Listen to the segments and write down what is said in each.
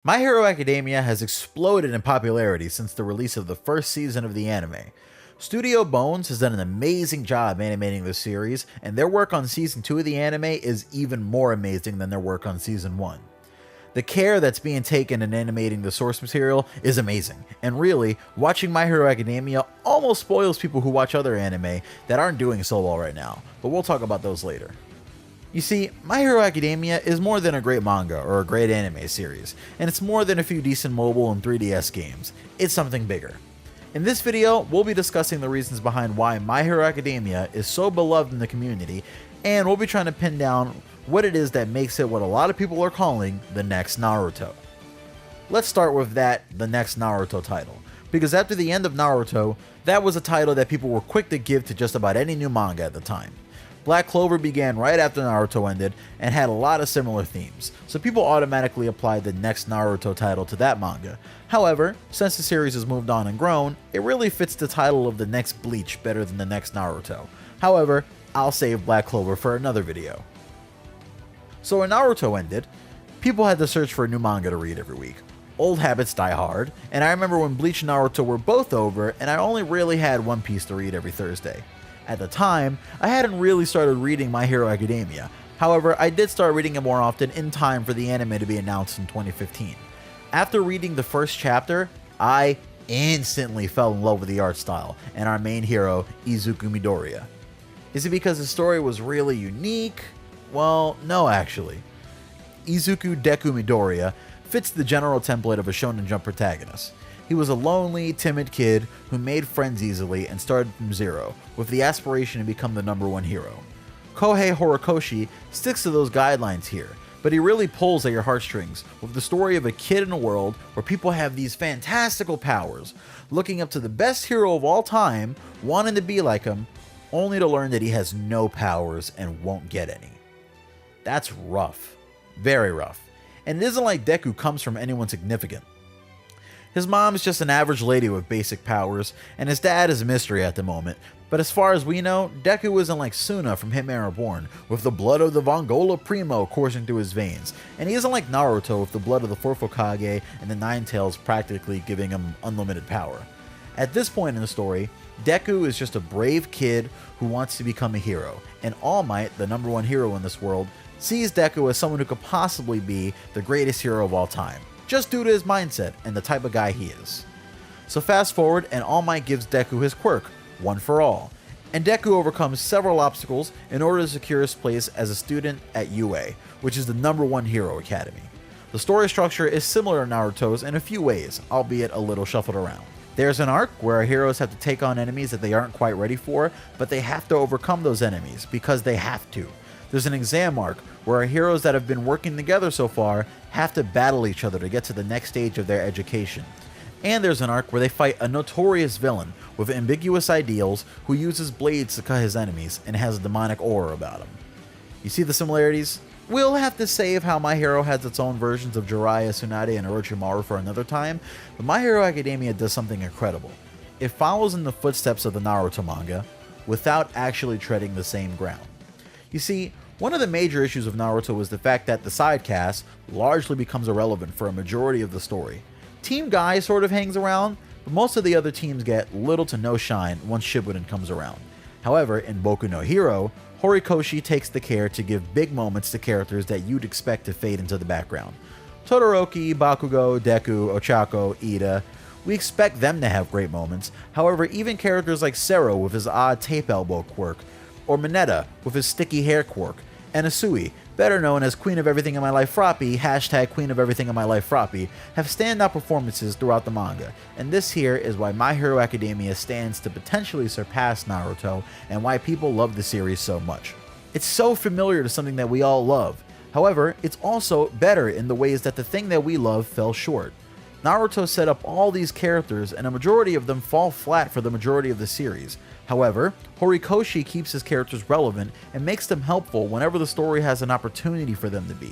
My Hero Academia has exploded in popularity since the release of the first season of the anime. Studio Bones has done an amazing job animating the series, and their work on season 2 of the anime is even more amazing than their work on season 1. The care that's being taken in animating the source material is amazing, and really, watching My Hero Academia almost spoils people who watch other anime that aren't doing so well right now, but we'll talk about those later. You see, My Hero Academia is more than a great manga or a great anime series, and it's more than a few decent mobile and 3DS games. It's something bigger. In this video, we'll be discussing the reasons behind why My Hero Academia is so beloved in the community, and we'll be trying to pin down what it is that makes it what a lot of people are calling the next Naruto. Let's start with the next Naruto title, because after the end of Naruto, that was a title that people were quick to give to just about any new manga at the time. Black Clover began right after Naruto ended and had a lot of similar themes, so people automatically applied the next Naruto title to that manga. However, since the series has moved on and grown, it really fits the title of the next Bleach better than the next Naruto. However, I'll save Black Clover for another video. So when Naruto ended, people had to search for a new manga to read every week. Old habits die hard, and I remember when Bleach and Naruto were both over and I only really had One Piece to read every Thursday. At the time, I hadn't really started reading My Hero Academia. However, I did start reading it more often in time for the anime to be announced in 2015. After reading the first chapter, I instantly fell in love with the art style and our main hero, Izuku Midoriya. Is it because the story was really unique? Well, no actually. Izuku Deku Midoriya fits the general template of a Shonen Jump protagonist. He was a lonely, timid kid who made friends easily and started from zero, with the aspiration to become the #1 hero. Kohei Horikoshi sticks to those guidelines here, but he really pulls at your heartstrings with the story of a kid in a world where people have these fantastical powers, looking up to the best hero of all time, wanting to be like him, only to learn that he has no powers and won't get any. That's rough. Very rough. And it isn't like Deku comes from anyone significant. His mom is just an average lady with basic powers, and his dad is a mystery at the moment, but as far as we know, Deku isn't like Suna from Hitman Reborn, with the blood of the Vongola Primo coursing through his veins, and he isn't like Naruto with the blood of the 4th Hokage and the Nine Tails practically giving him unlimited power. At this point in the story, Deku is just a brave kid who wants to become a hero, and All Might, the #1 hero in this world, sees Deku as someone who could possibly be the greatest hero of all time, just due to his mindset and the type of guy he is. So fast forward and All Might gives Deku his quirk, One for All, and Deku overcomes several obstacles in order to secure his place as a student at UA, which is the #1 hero academy. The story structure is similar to Naruto's in a few ways, albeit a little shuffled around. There's an arc where our heroes have to take on enemies that they aren't quite ready for, but they have to overcome those enemies because they have to. There's an exam arc where our heroes that have been working together so far have to battle each other to get to the next stage of their education. And there's an arc where they fight a notorious villain with ambiguous ideals who uses blades to cut his enemies and has a demonic aura about him. You see the similarities? We'll have to save how My Hero has its own versions of Jiraiya, Tsunade, and Orochimaru for another time, but My Hero Academia does something incredible. It follows in the footsteps of the Naruto manga without actually treading the same ground. You see, one of the major issues of Naruto was the fact that the side cast largely becomes irrelevant for a majority of the story. Team Guy sort of hangs around, but most of the other teams get little to no shine once Shippuden comes around. However, in Boku no Hero, Horikoshi takes the care to give big moments to characters that you'd expect to fade into the background. Todoroki, Bakugo, Deku, Ochako, Ida, we expect them to have great moments. However, even characters like Sero with his odd tape elbow quirk, or Mineta with his sticky hair quirk, and Asui, better known as Queen of Everything in My Life Froppy, hashtag Queen of Everything in My Life Froppy, have standout performances throughout the manga, and this here is why My Hero Academia stands to potentially surpass Naruto, and why people love the series so much. It's so familiar to something that we all love. However, it's also better in the ways that the thing that we love fell short. Naruto set up all these characters, and a majority of them fall flat for the majority of the series. However, Horikoshi keeps his characters relevant and makes them helpful whenever the story has an opportunity for them to be.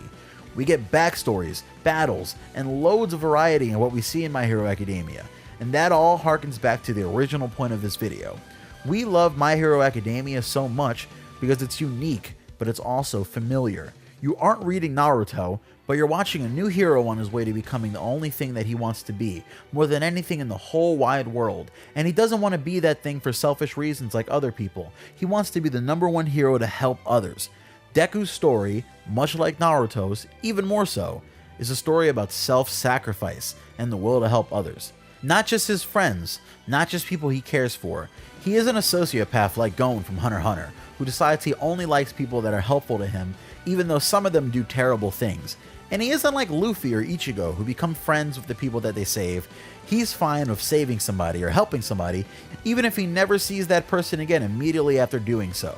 We get backstories, battles, and loads of variety in what we see in My Hero Academia, and that all harkens back to the original point of this video. We love My Hero Academia so much because it's unique, but it's also familiar. You aren't reading Naruto, but you're watching a new hero on his way to becoming the only thing that he wants to be, more than anything in the whole wide world. And he doesn't want to be that thing for selfish reasons like other people. He wants to be the #1 hero to help others. Deku's story, much like Naruto's, even more so, is a story about self-sacrifice and the will to help others. Not just his friends, not just people he cares for. He isn't a sociopath like Gon from Hunter x Hunter, who decides he only likes people that are helpful to him, even though some of them do terrible things. And he isn't like Luffy or Ichigo, who become friends with the people that they save. He's fine with saving somebody or helping somebody, even if he never sees that person again immediately after doing so.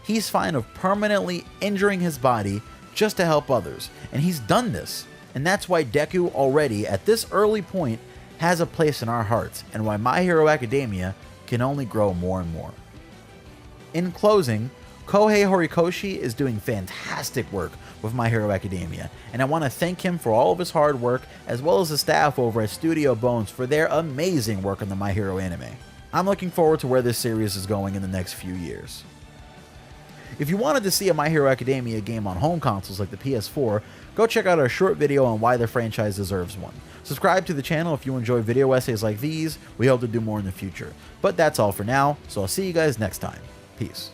He's fine with permanently injuring his body just to help others, and he's done this. And that's why Deku already, at this early point, has a place in our hearts, and why My Hero Academia can only grow more and more. In closing, Kohei Horikoshi is doing fantastic work with My Hero Academia, and I want to thank him for all of his hard work, as well as the staff over at Studio Bones for their amazing work on the My Hero anime. I'm looking forward to where this series is going in the next few years. If you wanted to see a My Hero Academia game on home consoles like the PS4, go check out our short video on why the franchise deserves one. Subscribe to the channel if you enjoy video essays like these. We hope to do more in the future. But that's all for now, so I'll see you guys next time. Peace.